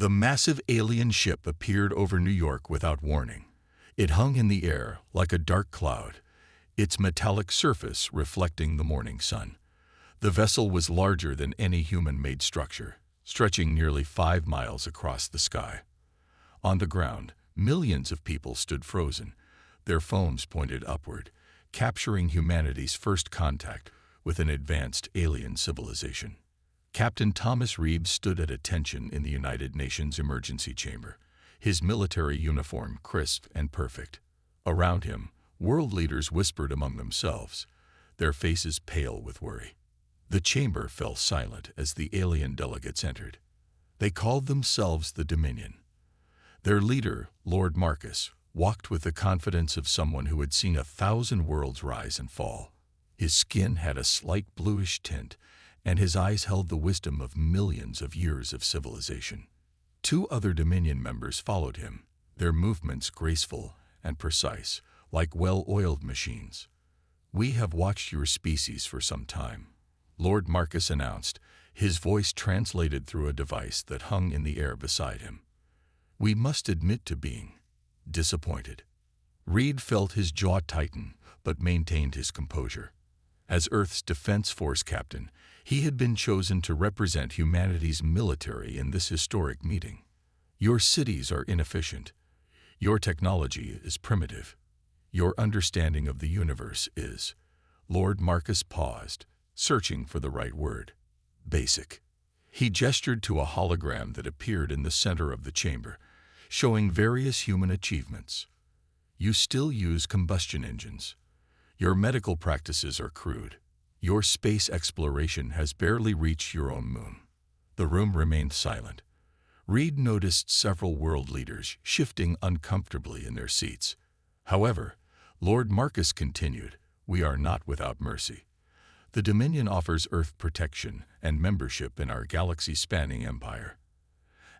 The massive alien ship appeared over New York without warning. It hung in the air like a dark cloud, its metallic surface reflecting the morning sun. The vessel was larger than any human-made structure, stretching nearly 5 miles across the sky. On the ground, millions of people stood frozen, their phones pointed upward, capturing humanity's first contact with an advanced alien civilization. Captain Thomas Reeb stood at attention in the United Nations Emergency Chamber, his military uniform crisp and perfect. Around him, world leaders whispered among themselves, their faces pale with worry. The chamber fell silent as the alien delegates entered. They called themselves the Dominion. Their leader, Lord Marcus, walked with the confidence of someone who had seen 1,000 worlds rise and fall. His skin had a slight bluish tint, and his eyes held the wisdom of millions of years of civilization. 2 other Dominion members followed him, their movements graceful and precise, like well-oiled machines. "We have watched your species for some time," Lord Marcus announced, his voice translated through a device that hung in the air beside him. "We must admit to being disappointed." Reed felt his jaw tighten, but maintained his composure. As Earth's Defense Force captain, he had been chosen to represent humanity's military in this historic meeting. "Your cities are inefficient. Your technology is primitive. Your understanding of the universe is—" Lord Marcus paused, searching for the right word. "Basic." He gestured to a hologram that appeared in the center of the chamber, showing various human achievements. "You still use combustion engines. Your medical practices are crude. Your space exploration has barely reached your own moon." The room remained silent. Reed noticed several world leaders shifting uncomfortably in their seats. However, Lord Marcus continued, "We are not without mercy. The Dominion offers Earth protection and membership in our galaxy-spanning empire.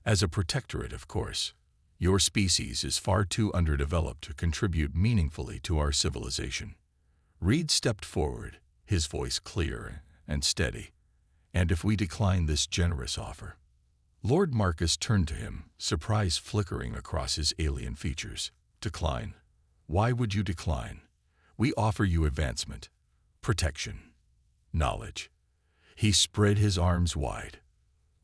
As a protectorate, of course, your species is far too underdeveloped to contribute meaningfully to our civilization." Reed stepped forward, his voice clear and steady. "And if we decline this generous offer?" Lord Marcus turned to him, surprise flickering across his alien features. "Decline? Why would you decline? We offer you advancement, protection, knowledge." He spread his arms wide.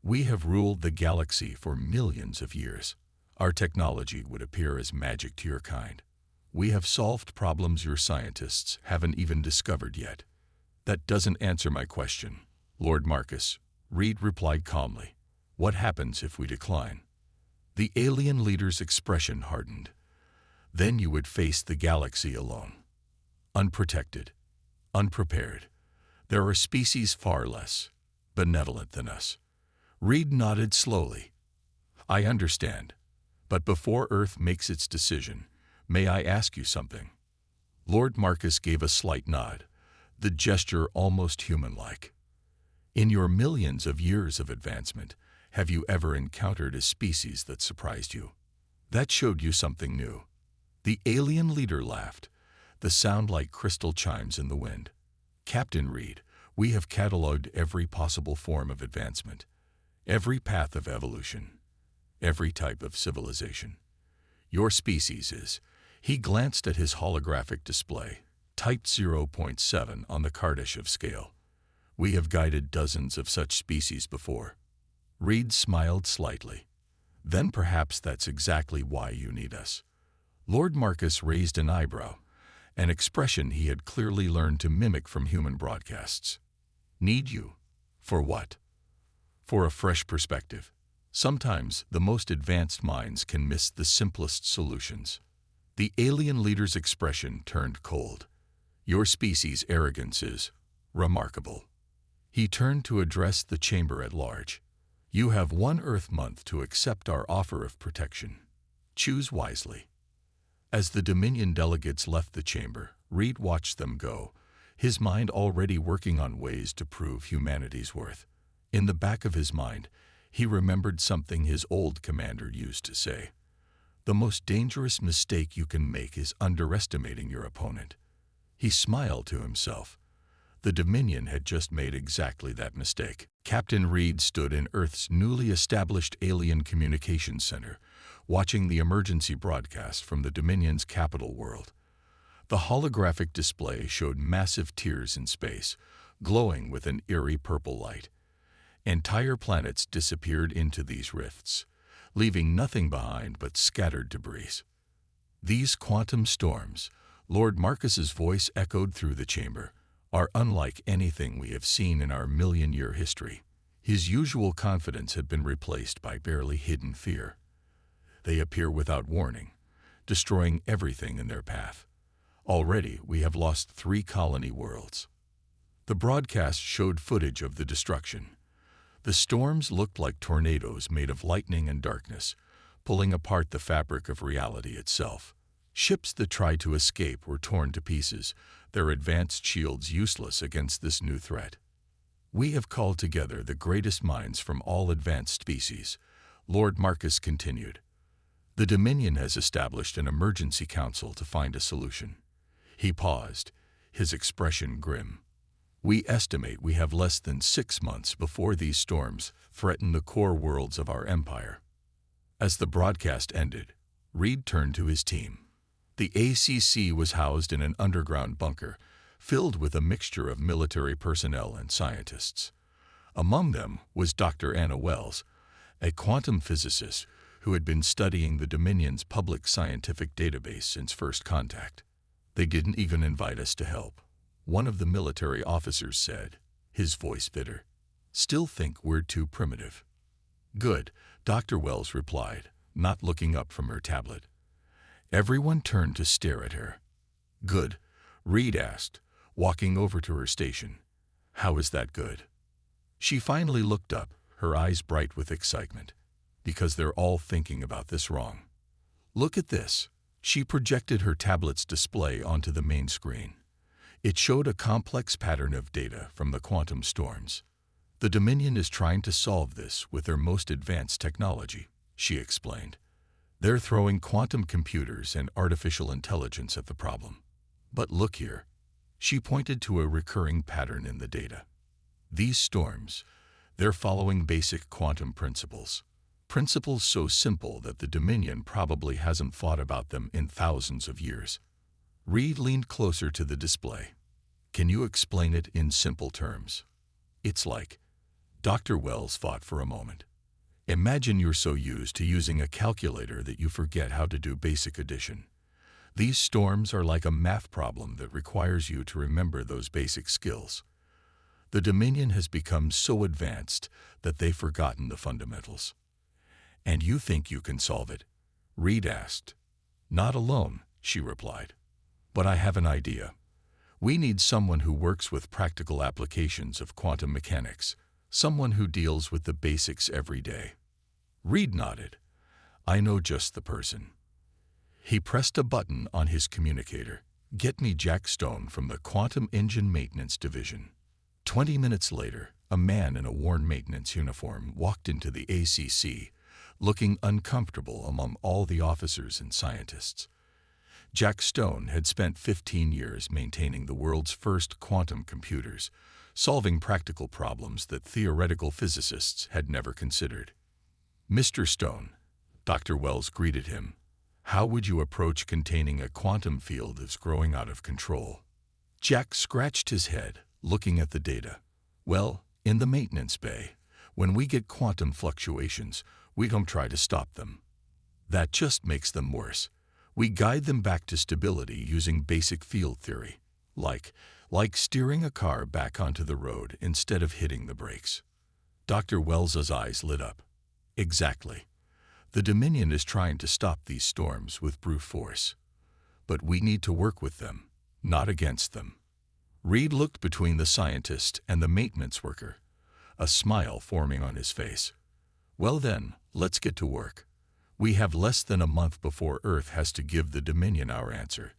"We have ruled the galaxy for millions of years. Our technology would appear as magic to your kind. We have solved problems your scientists haven't even discovered yet." "That doesn't answer my question, Lord Marcus," Reed replied calmly. "What happens if we decline?" The alien leader's expression hardened. "Then you would face the galaxy alone. Unprotected, unprepared. There are species far less benevolent than us." Reed nodded slowly. "I understand. But before Earth makes its decision, may I ask you something?" Lord Marcus gave a slight nod, the gesture almost human-like. "In your millions of years of advancement, have you ever encountered a species that surprised you? That showed you something new?" The alien leader laughed, the sound like crystal chimes in the wind. "Captain Reed, we have cataloged every possible form of advancement, every path of evolution, every type of civilization. Your species is—" He glanced at his holographic display, typed 0.7 on the Kardashev scale. "We have guided dozens of such species before." Reed smiled slightly. "Then perhaps that's exactly why you need us." Lord Marcus raised an eyebrow, an expression he had clearly learned to mimic from human broadcasts. "Need you? For what?" "For a fresh perspective. Sometimes the most advanced minds can miss the simplest solutions." The alien leader's expression turned cold. "Your species' arrogance is remarkable." He turned to address the chamber at large. "You have 1 Earth month to accept our offer of protection. Choose wisely." As the Dominion delegates left the chamber, Reed watched them go, his mind already working on ways to prove humanity's worth. In the back of his mind, he remembered something his old commander used to say. "The most dangerous mistake you can make is underestimating your opponent." He smiled to himself. The Dominion had just made exactly that mistake. Captain Reed stood in Earth's newly established alien communications center, watching the emergency broadcast from the Dominion's capital world. The holographic display showed massive tears in space, glowing with an eerie purple light. Entire planets disappeared into these rifts, leaving nothing behind but scattered debris. These quantum storms, Lord Marcus's voice echoed through the chamber, are unlike anything we have seen in our million-year history. His usual confidence had been replaced by barely hidden fear. They appear without warning, destroying everything in their path. Already, we have lost 3 colony worlds. The broadcast showed footage of the destruction. The storms looked like tornadoes made of lightning and darkness, pulling apart the fabric of reality itself. Ships that tried to escape were torn to pieces, their advanced shields useless against this new threat. We have called together the greatest minds from all advanced species, Lord Marcus continued. The Dominion has established an emergency council to find a solution. He paused, his expression grim. We estimate we have less than 6 months before these storms threaten the core worlds of our empire. As the broadcast ended, Reed turned to his team. The ACC was housed in an underground bunker, filled with a mixture of military personnel and scientists. Among them was Dr. Anna Wells, a quantum physicist who had been studying the Dominion's public scientific database since first contact. They didn't even invite us to help, one of the military officers said, his voice bitter. Still think we're too primitive. Good, Dr. Wells replied, not looking up from her tablet. Everyone turned to stare at her. Good, Reed asked, walking over to her station. How is that good? She finally looked up, her eyes bright with excitement. Because they're all thinking about this wrong. Look at this. She projected her tablet's display onto the main screen. It showed a complex pattern of data from the quantum storms. The Dominion is trying to solve this with their most advanced technology, she explained. They're throwing quantum computers and artificial intelligence at the problem. But look here. She pointed to a recurring pattern in the data. These storms, they're following basic quantum principles. Principles so simple that the Dominion probably hasn't thought about them in thousands of years. Reed leaned closer to the display. Can you explain it in simple terms? It's like, Dr. Wells thought for a moment. Imagine you're so used to using a calculator that you forget how to do basic addition. These storms are like a math problem that requires you to remember those basic skills. The Dominion has become so advanced that they've forgotten the fundamentals. And you think you can solve it? Reed asked. Not alone, she replied. But I have an idea. We need someone who works with practical applications of quantum mechanics, someone who deals with the basics every day. Reed nodded. I know just the person. He pressed a button on his communicator. Get me Jack Stone from the Quantum Engine Maintenance Division. 20 minutes later, a man in a worn maintenance uniform walked into the ACC, looking uncomfortable among all the officers and scientists. Jack Stone had spent 15 years maintaining the world's first quantum computers, solving practical problems that theoretical physicists had never considered. Mr. Stone, Dr. Wells greeted him. How would you approach containing a quantum field that's growing out of control? Jack scratched his head, looking at the data. Well, in the maintenance bay, when we get quantum fluctuations, we don't try to stop them. That just makes them worse. We guide them back to stability using basic field theory, like steering a car back onto the road instead of hitting the brakes. Dr. Wells's eyes lit up. Exactly. The Dominion is trying to stop these storms with brute force. But we need to work with them, not against them. Reed looked between the scientist and the maintenance worker, a smile forming on his face. Well then, let's get to work. We have less than a month before Earth has to give the Dominion our answer.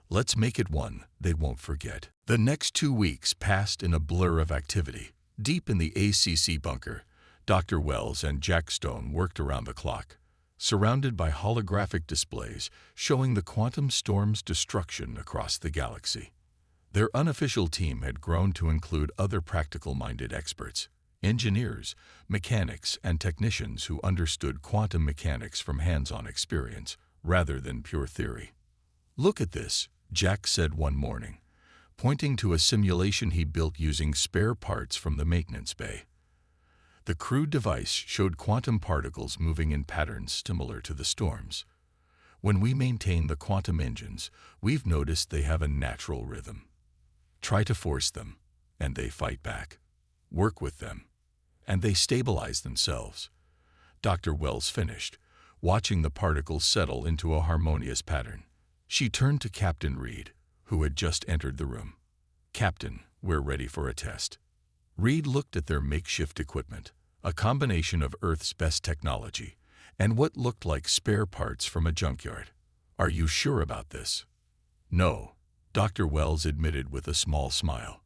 Let's make it one they won't forget. The next 2 weeks passed in a blur of activity. Deep in the ACC bunker, Dr. Wells and Jack Stone worked around the clock, surrounded by holographic displays showing the quantum storm's destruction across the galaxy. Their unofficial team had grown to include other practical-minded experts, engineers, mechanics, and technicians who understood quantum mechanics from hands-on experience rather than pure theory. "Look at this," Jack said one morning, pointing to a simulation he built using spare parts from the maintenance bay. The crude device showed quantum particles moving in patterns similar to the storms. "When we maintain the quantum engines, we've noticed they have a natural rhythm. Try to force them, and they fight back. Work with them, and they stabilize themselves." Dr. Wells finished, watching the particles settle into a harmonious pattern. She turned to Captain Reed, who had just entered the room. "Captain, we're ready for a test." Reed looked at their makeshift equipment, a combination of Earth's best technology and what looked like spare parts from a junkyard. "Are you sure about this?" "No," Dr. Wells admitted with a small smile.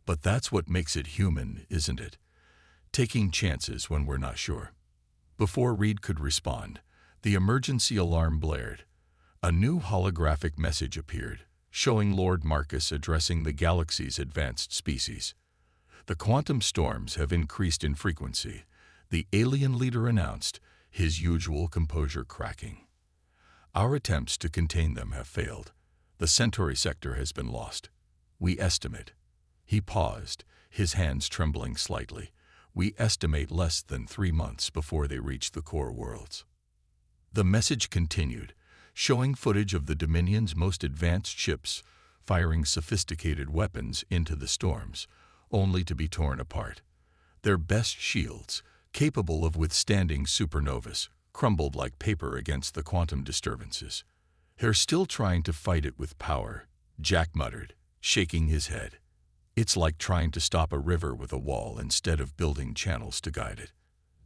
"But that's what makes it human, isn't it? Taking chances when we're not sure." Before Reed could respond, the emergency alarm blared. A new holographic message appeared, showing Lord Marcus addressing the galaxy's advanced species. "The quantum storms have increased in frequency," the alien leader announced, his usual composure cracking. "Our attempts to contain them have failed. The Centauri sector has been lost. We estimate." He paused, his hands trembling slightly. "We estimate less than 3 months before they reach the core worlds." The message continued, showing footage of the Dominion's most advanced ships firing sophisticated weapons into the storms, only to be torn apart. Their best shields, capable of withstanding supernovas, crumbled like paper against the quantum disturbances. "They're still trying to fight it with power," Jack muttered, shaking his head. "It's like trying to stop a river with a wall instead of building channels to guide it."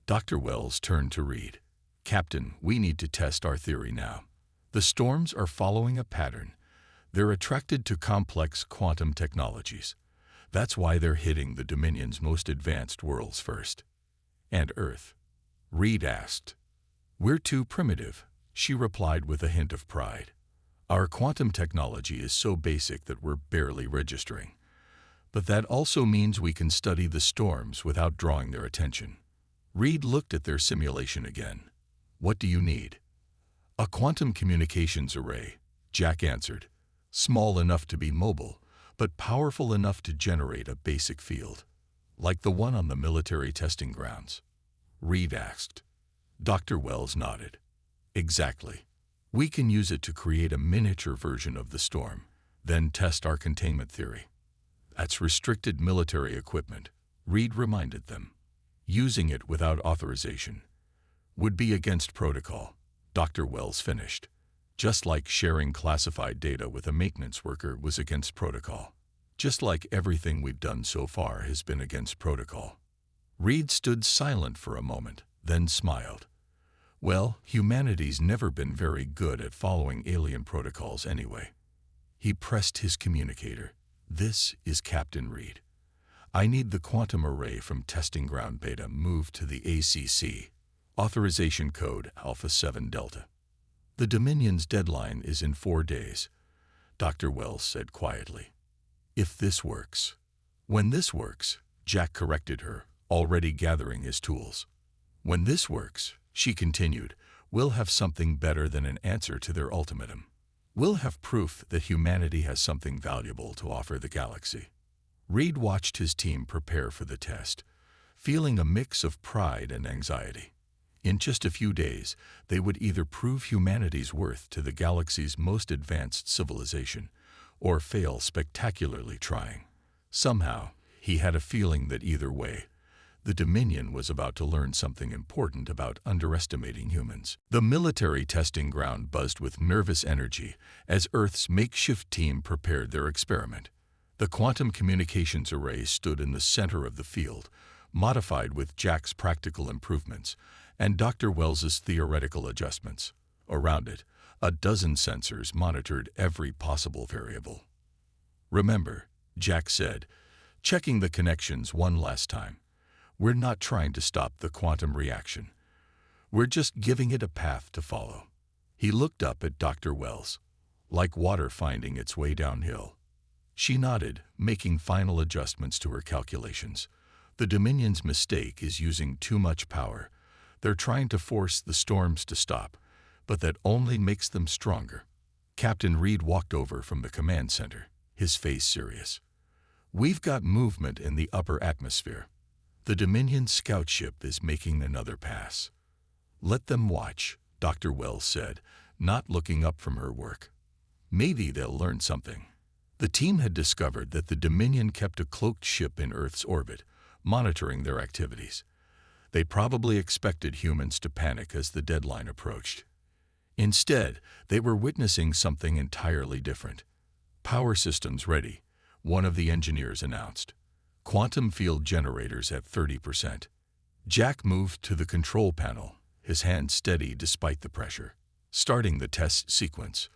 Dr. Wells turned to Reed. "Captain, we need to test our theory now. The storms are following a pattern. They're attracted to complex quantum technologies. That's why they're hitting the Dominion's most advanced worlds first." "And Earth?" Reed asked. "We're too primitive," she replied with a hint of pride. "Our quantum technology is so basic that we're barely registering. But that also means we can study the storms without drawing their attention." Reed looked at their simulation again. "What do you need?" "A quantum communications array," Jack answered. "Small enough to be mobile, but powerful enough to generate a basic field." "Like the one on the military testing grounds?" Reed asked. Dr. Wells nodded. "Exactly. We can use it to create a miniature version of the storm, then test our containment theory." "That's restricted military equipment," Reed reminded them. "Using it without authorization would be against protocol," Dr. Wells finished. "Just like sharing classified data with a maintenance worker was against protocol. Just like everything we've done so far has been against protocol." Reed stood silent for a moment, then smiled. "Well, humanity's never been very good at following alien protocols anyway." He pressed his communicator. "This is Captain Reed. I need the quantum array from Testing Ground Beta moved to the ACC. Authorization code Alpha 7 Delta. The Dominion's deadline is in 4 days," Dr. Wells said quietly. "If this works." "When this works," Jack corrected her, already gathering his tools. "When this works," she continued, "we'll have something better than an answer to their ultimatum. We'll have proof that humanity has something valuable to offer the galaxy." Reed watched his team prepare for the test, feeling a mix of pride and anxiety. In just a few days, they would either prove humanity's worth to the galaxy's most advanced civilization, or fail spectacularly trying. Somehow, he had a feeling that either way, the Dominion was about to learn something important about underestimating humans. The military testing ground buzzed with nervous energy as Earth's makeshift team prepared their experiment. The quantum communications array stood in the center of the field, modified with Jack's practical improvements and Dr. Wells's theoretical adjustments. Around it, a dozen sensors monitored every possible variable. "Remember," Jack said, checking the connections one last time, "we're not trying to stop the quantum reaction. We're just giving it a path to follow." He looked up at Dr. Wells. "Like water finding its way downhill." She nodded, making final adjustments to her calculations. The Dominion's mistake is using too much power. They're trying to force the storms to stop, but that only makes them stronger. Captain Reed walked over from the command center, his face serious. We've got movement in the upper atmosphere. The Dominion scout ship is making another pass. Let them watch, Dr. Wells said, not looking up from her work. Maybe they'll learn something. The team had discovered that the Dominion kept a cloaked ship in Earth's orbit, monitoring their activities. They probably expected humans to panic as the deadline approached. Instead, they were witnessing something entirely different. Power systems ready, one of the engineers announced. Quantum field generators at 30%. Jack moved to the control panel, his hand steady despite the pressure. Starting the test sequence.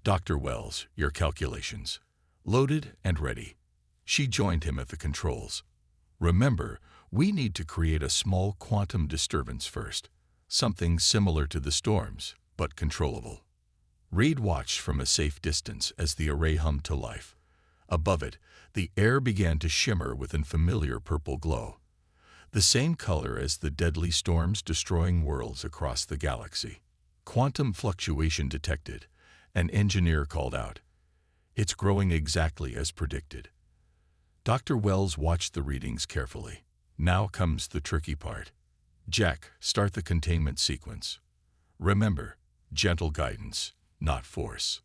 Dr. Wells, your calculations. Loaded and ready. She joined him at the controls. Remember, we need to create a small quantum disturbance first. Something similar to the storms, but controllable. Reed watched from a safe distance as the array hummed to life. Above it, the air began to shimmer with an familiar purple glow. The same color as the deadly storms destroying worlds across the galaxy. Quantum fluctuation detected. An engineer called out. It's growing exactly as predicted. Dr. Wells watched the readings carefully. Now comes the tricky part. Jack, start the containment sequence. Remember, gentle guidance, not force.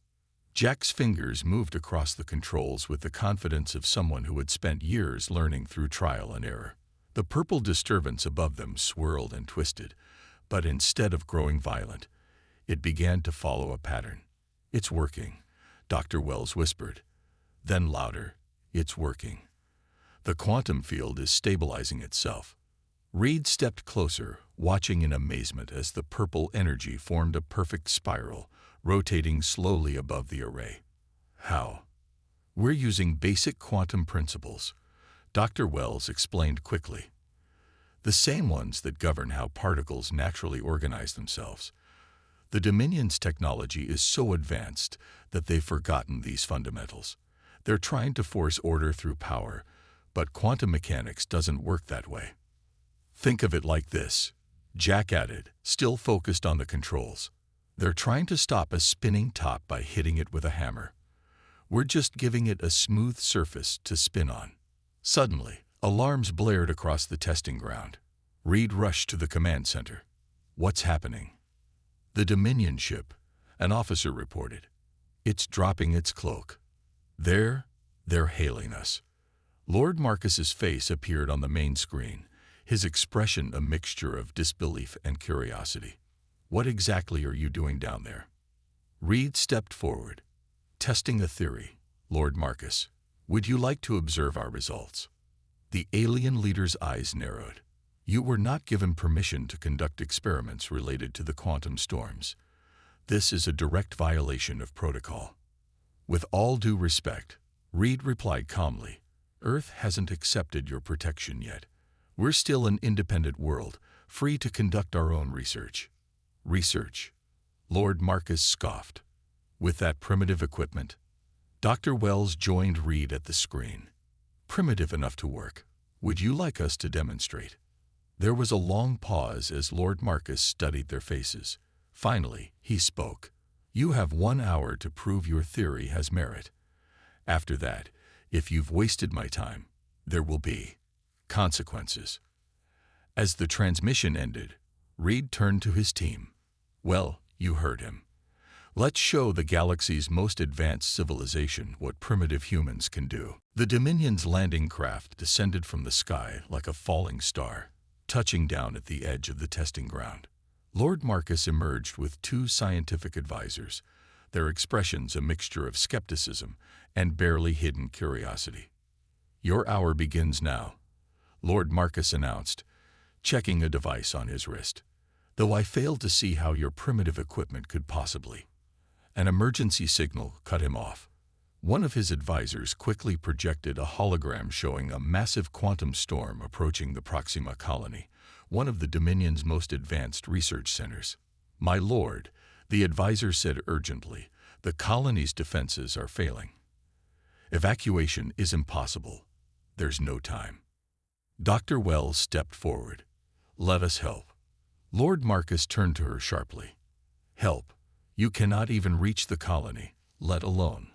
Jack's fingers moved across the controls with the confidence of someone who had spent years learning through trial and error. The purple disturbance above them swirled and twisted, but instead of growing violent, it began to follow a pattern. It's working, Dr. Wells whispered. Then louder, it's working. The quantum field is stabilizing itself. Reed stepped closer, watching in amazement as the purple energy formed a perfect spiral, rotating slowly above the array. How? We're using basic quantum principles, Dr. Wells explained quickly. The same ones that govern how particles naturally organize themselves. The Dominion's technology is so advanced that they've forgotten these fundamentals. They're trying to force order through power, but quantum mechanics doesn't work that way. Think of it like this, Jack added, still focused on the controls. They're trying to stop a spinning top by hitting it with a hammer. We're just giving it a smooth surface to spin on. Suddenly, alarms blared across the testing ground. Reed rushed to the command center. What's happening? The Dominion ship, an officer reported. It's dropping its cloak. They're hailing us. Lord Marcus's face appeared on the main screen, his expression a mixture of disbelief and curiosity. What exactly are you doing down there? Reed stepped forward. Testing a theory, Lord Marcus. Would you like to observe our results? The alien leader's eyes narrowed. You were not given permission to conduct experiments related to the quantum storms. This is a direct violation of protocol. With all due respect, Reed replied calmly, Earth hasn't accepted your protection yet. We're still an independent world, free to conduct our own research. Research? Lord Marcus scoffed. With that primitive equipment? Dr. Wells joined Reed at the screen. Primitive enough to work. Would you like us to demonstrate? There was a long pause as Lord Marcus studied their faces. Finally, he spoke. You have 1 hour to prove your theory has merit. After that, if you've wasted my time, there will be consequences. As the transmission ended, Reed turned to his team. Well, you heard him. Let's show the galaxy's most advanced civilization what primitive humans can do. The Dominion's landing craft descended from the sky like a falling star, touching down at the edge of the testing ground. Lord Marcus emerged with 2 scientific advisors, their expressions a mixture of skepticism and barely hidden curiosity. Your hour begins now, Lord Marcus announced, checking a device on his wrist. Though I failed to see how your primitive equipment could possibly. An emergency signal cut him off. One of his advisors quickly projected a hologram showing a massive quantum storm approaching the Proxima colony, one of the Dominion's most advanced research centers. My lord, the advisor said urgently, the colony's defenses are failing. Evacuation is impossible. There's no time. Dr. Wells stepped forward. Let us help. Lord Marcus turned to her sharply. Help? You cannot even reach the colony, let alone.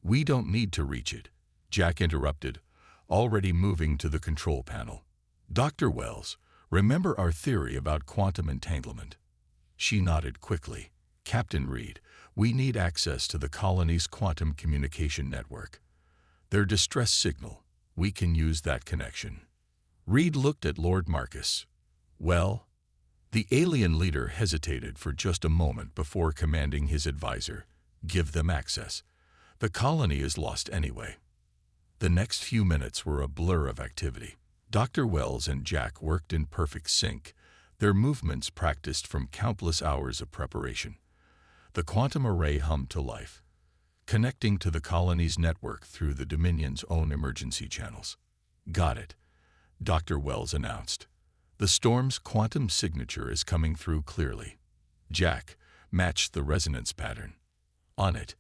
We don't need to reach it, Jack interrupted, already moving to the control panel. Dr. Wells, remember our theory about quantum entanglement? She nodded quickly. Captain Reed, we need access to the colony's quantum communication network. Their distress signal, we can use that connection. Reed looked at Lord Marcus. Well? The alien leader hesitated for just a moment before commanding his advisor, give them access. The colony is lost anyway. The next few minutes were a blur of activity. Dr. Wells and Jack worked in perfect sync, their movements practiced from countless hours of preparation. The quantum array hummed to life, connecting to the colony's network through the Dominion's own emergency channels. Got it, Dr. Wells announced. The storm's quantum signature is coming through clearly. Jack matched the resonance pattern. On it,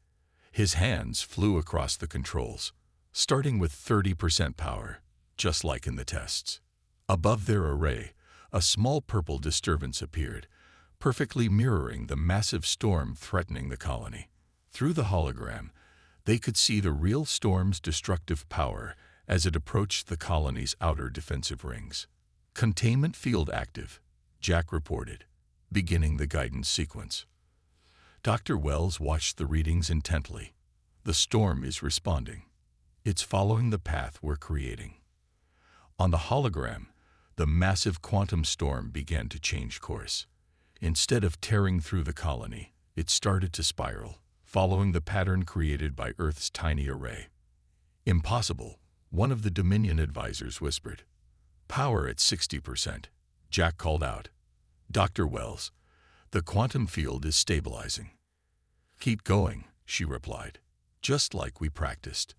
his hands flew across the controls, starting with 30% power, just like in the tests. Above their array, a small purple disturbance appeared, perfectly mirroring the massive storm threatening the colony. Through the hologram, they could see the real storm's destructive power as it approached the colony's outer defensive rings. Containment field active, Jack reported, beginning the guidance sequence. Dr. Wells watched the readings intently. The storm is responding. It's following the path we're creating. On the hologram, the massive quantum storm began to change course. Instead of tearing through the colony, it started to spiral, following the pattern created by Earth's tiny array. Impossible, one of the Dominion advisors whispered. Power at 60%, Jack called out. Dr. Wells, the quantum field is stabilizing. Keep going, she replied, just like we practiced.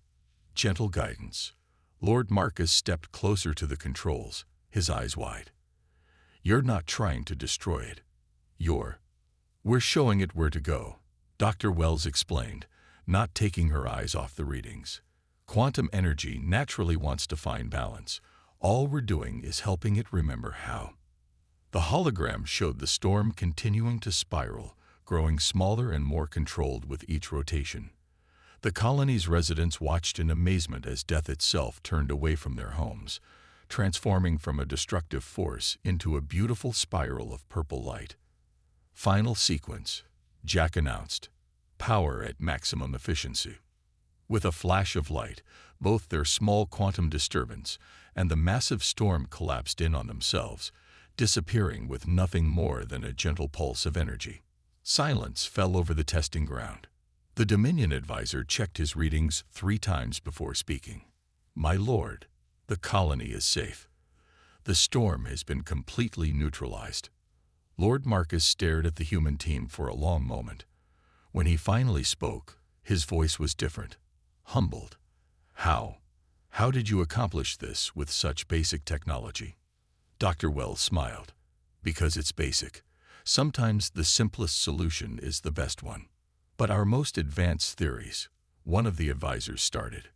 Gentle guidance. Lord Marcus stepped closer to the controls, his eyes wide. You're not trying to destroy it. We're showing it where to go, Dr. Wells explained, not taking her eyes off the readings. Quantum energy naturally wants to find balance. All we're doing is helping it remember how. The hologram showed the storm continuing to spiral, growing smaller and more controlled with each rotation. The colony's residents watched in amazement as death itself turned away from their homes, transforming from a destructive force into a beautiful spiral of purple light. Final sequence, Jack announced. Power at maximum efficiency. With a flash of light, both their small quantum disturbance and the massive storm collapsed in on themselves, disappearing with nothing more than a gentle pulse of energy. Silence fell over the testing ground. The Dominion advisor checked his readings 3 times before speaking. My lord, the colony is safe. The storm has been completely neutralized. Lord Marcus stared at the human team for a long moment. When he finally spoke, his voice was different, humbled. How did you accomplish this with such basic technology? Dr. Wells smiled. Because it's basic. Sometimes the simplest solution is the best one. But our most advanced theories, one of the advisors started,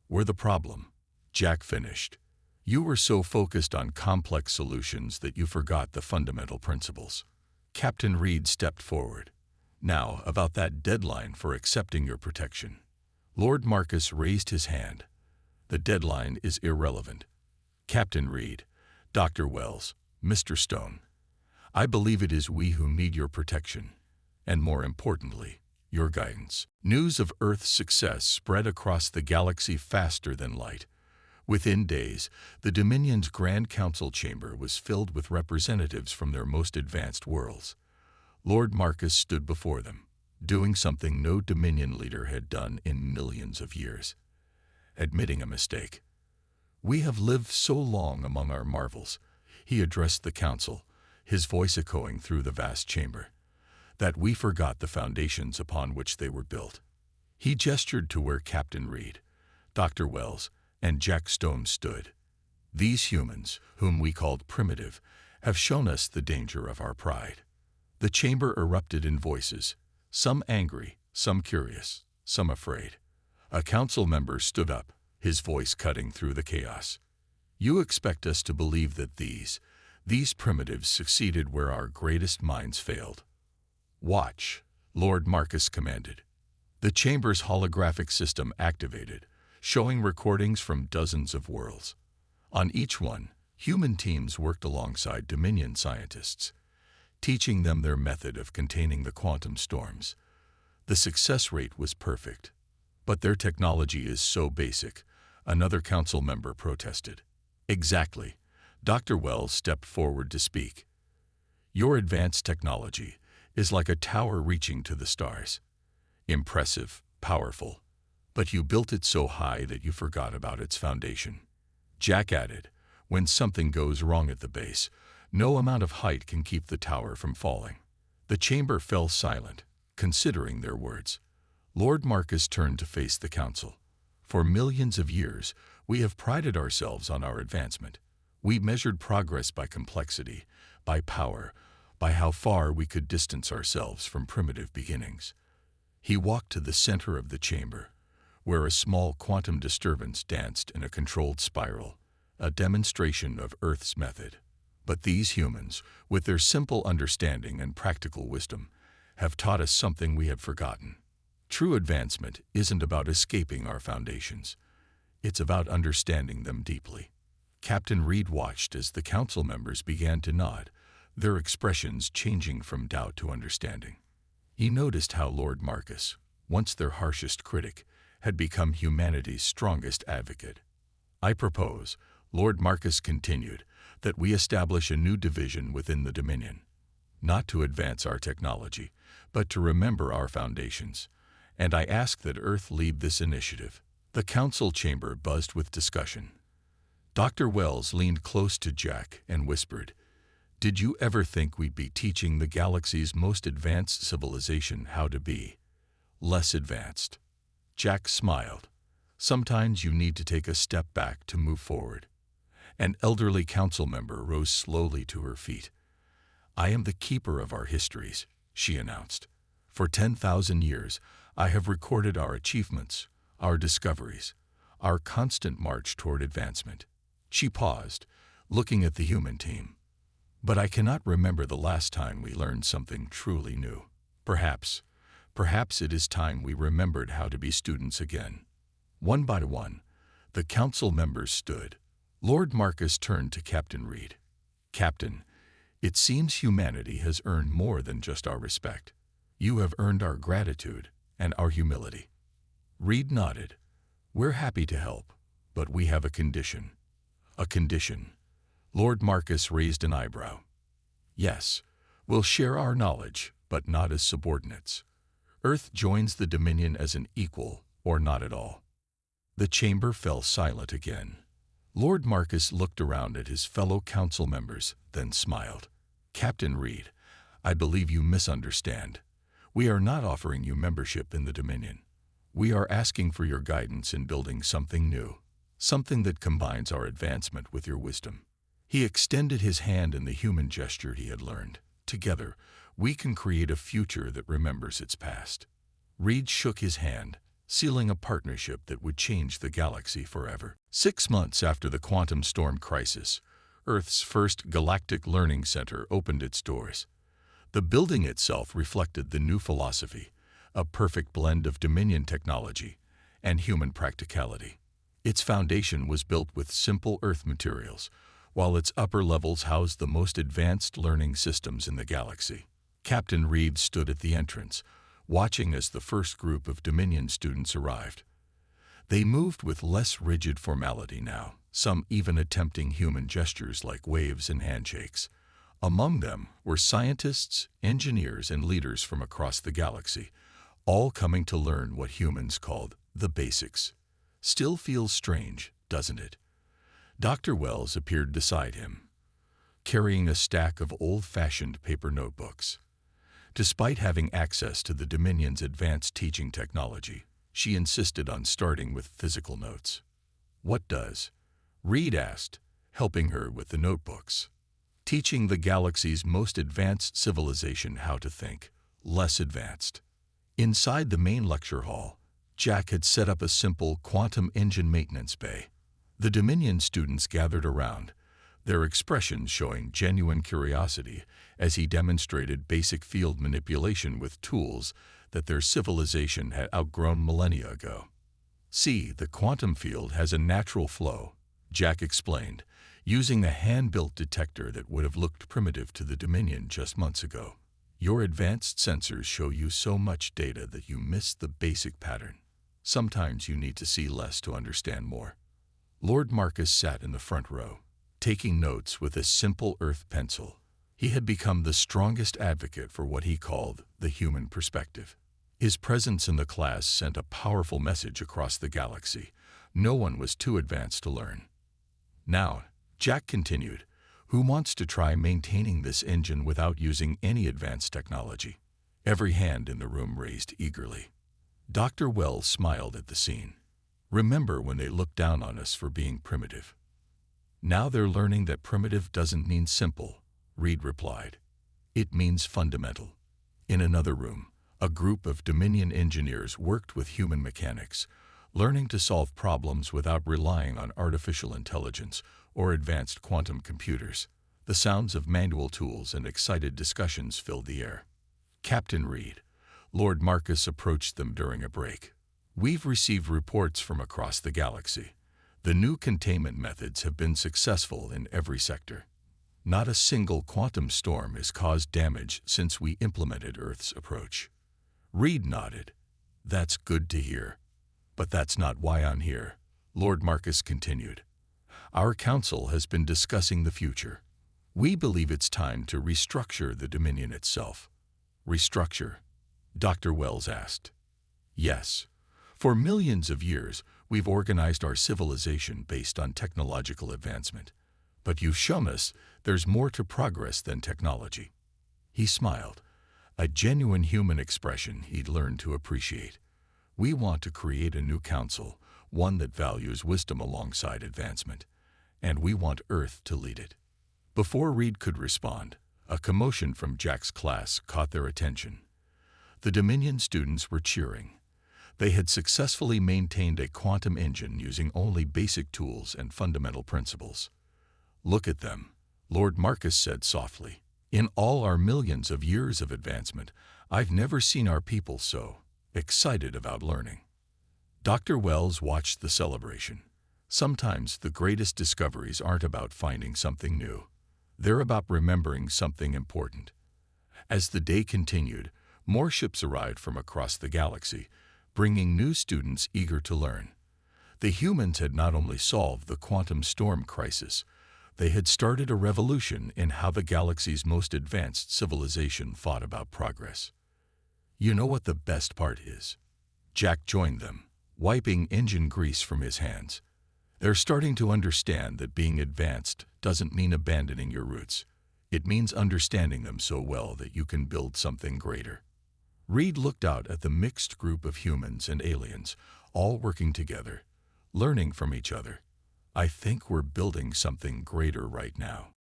were the problem. Jack finished. You were so focused on complex solutions that you forgot the fundamental principles. Captain Reed stepped forward. Now, about that deadline for accepting your protection. Lord Marcus raised his hand. The deadline is irrelevant. Captain Reed, Dr. Wells, Mr. Stone, I believe it is we who need your protection, and more importantly, your guidance. News of Earth's success spread across the galaxy faster than light. Within days, the Dominion's Grand Council chamber was filled with representatives from their most advanced worlds. Lord Marcus stood before them, doing something no Dominion leader had done in millions of years. Admitting a mistake. We have lived so long among our marvels, he addressed the council, his voice echoing through the vast chamber, that we forgot the foundations upon which they were built. He gestured to where Captain Reed, Dr. Wells, and Jack Stone stood. These humans, whom we called primitive, have shown us the danger of our pride. The chamber erupted in voices, some angry, some curious, some afraid. A council member stood up, his voice cutting through the chaos. You expect us to believe that these primitives succeeded where our greatest minds failed. Watch, Lord Marcus commanded. The chamber's holographic system activated, showing recordings from dozens of worlds. On each one, human teams worked alongside Dominion scientists, teaching them their method of containing the quantum storms. The success rate was perfect. But their technology is so basic, another council member protested. Exactly. Dr. Wells stepped forward to speak. Your advanced technology is like a tower reaching to the stars. Impressive, powerful, but you built it so high that you forgot about its foundation. Jack added, when something goes wrong at the base, no amount of height can keep the tower from falling. The chamber fell silent, considering their words. Lord Marcus turned to face the council. For millions of years, we have prided ourselves on our advancement. We measured progress by complexity, by power, by how far we could distance ourselves from primitive beginnings. He walked to the center of the chamber, where a small quantum disturbance danced in a controlled spiral, a demonstration of Earth's method. But these humans, with their simple understanding and practical wisdom, have taught us something we have forgotten. True advancement isn't about escaping our foundations. It's about understanding them deeply. Captain Reed watched as the council members began to nod, their expressions changing from doubt to understanding. He noticed how Lord Marcus, once their harshest critic, had become humanity's strongest advocate. I propose, Lord Marcus continued, that we establish a new division within the Dominion, not to advance our technology, but to remember our foundations. And I ask that Earth lead this initiative. The council chamber buzzed with discussion. Dr. Wells leaned close to Jack and whispered, "Did you ever think we'd be teaching the galaxy's most advanced civilization how to be less advanced?" Jack smiled. Sometimes you need to take a step back to move forward. An elderly council member rose slowly to her feet. "I am the keeper of our histories," she announced. "For 10,000 years, I have recorded our achievements, our discoveries, our constant march toward advancement." She paused, looking at the human team. "But I cannot remember the last time we learned something truly new. Perhaps it is time we remembered how to be students again." One by one, the council members stood. Lord Marcus turned to Captain Reed. "Captain, it seems humanity has earned more than just our respect. You have earned our gratitude and our humility." Reed nodded. "We're happy to help, but we have a condition." "A condition?" Lord Marcus raised an eyebrow. "Yes, we'll share our knowledge, but not as subordinates. Earth joins the Dominion as an equal, or not at all." The chamber fell silent again. Lord Marcus looked around at his fellow council members, then smiled. "Captain Reed, I believe you misunderstand. We are not offering you membership in the Dominion. We are asking for your guidance in building something new, something that combines our advancement with your wisdom." He extended his hand in the human gesture he had learned. "Together, we can create a future that remembers its past." Reed shook his hand, sealing a partnership that would change the galaxy forever. 6 months after the quantum storm crisis, Earth's first galactic learning center opened its doors. The building itself reflected the new philosophy, a perfect blend of Dominion technology and human practicality. Its foundation was built with simple Earth materials, while its upper levels housed the most advanced learning systems in the galaxy. Captain Reed stood at the entrance, watching as the first group of Dominion students arrived. They moved with less rigid formality now, some even attempting human gestures like waves and handshakes. Among them were scientists, engineers, and leaders from across the galaxy, all coming to learn what humans called the basics. Still feels strange, doesn't it? Dr. Wells appeared beside him, carrying a stack of old-fashioned paper notebooks. Despite having access to the Dominion's advanced teaching technology, she insisted on starting with physical notes. "What does?" Reed asked, helping her with the notebooks. "Teaching the galaxy's most advanced civilization how to think, less advanced." Inside the main lecture hall, Jack had set up a simple quantum engine maintenance bay. The Dominion students gathered around, their expressions showing genuine curiosity as he demonstrated basic field manipulation with tools that their civilization had outgrown millennia ago. "See, the quantum field has a natural flow," Jack explained, using a hand-built detector that would have looked primitive to the Dominion just months ago. "Your advanced sensors show you so much data that you miss the basic pattern. Sometimes you need to see less to understand more." Lord Marcus sat in the front row, taking notes with a simple earth pencil. He had become the strongest advocate for what he called the human perspective. His presence in the class sent a powerful message across the galaxy. No one was too advanced to learn. "Now," Jack continued, "who wants to try maintaining this engine without using any advanced technology?" Every hand in the room raised eagerly. Dr. Wells smiled at the scene. "Remember when they looked down on us for being primitive? Now they're learning that primitive doesn't mean simple," Reed replied. "It means fundamental." In another room, a group of Dominion engineers worked with human mechanics, learning to solve problems without relying on artificial intelligence or advanced quantum computers. The sounds of manual tools and excited discussions filled the air. "Captain Reed," Lord Marcus approached them during a break. "We've received reports from across the galaxy. The new containment methods have been successful in every sector. Not a single quantum storm has caused damage since we implemented Earth's approach." Reed nodded. "That's good to hear. But that's not why I'm here," Lord Marcus continued. "Our council has been discussing the future. We believe it's time to restructure the Dominion itself." "Restructure?" Dr. Wells asked. "Yes. For millions of years, we've organized our civilization based on technological advancement. But you've shown us there's more to progress than technology." He smiled, a genuine human expression he'd learned to appreciate. "We want to create a new council, one that values wisdom alongside advancement, and we want Earth to lead it." Before Reed could respond, a commotion from Jack's class caught their attention. The Dominion students were cheering. They had successfully maintained a quantum engine using only basic tools and fundamental principles. "Look at them," Lord Marcus said softly. "In all our millions of years of advancement, I've never seen our people so excited about learning." Dr. Wells watched the celebration. Sometimes the greatest discoveries aren't about finding something new. They're about remembering something important. As the day continued, more ships arrived from across the galaxy, bringing new students eager to learn. The humans had not only solved the quantum storm crisis, they had started a revolution in how the galaxy's most advanced civilization thought about progress. "You know what the best part is?" Jack joined them, wiping engine grease from his hands. "They're starting to understand that being advanced doesn't mean abandoning your roots. It means understanding them so well that you can build something greater." Reed looked out at the mixed group of humans and aliens, all working together, learning from each other. "I think we're building something greater right now."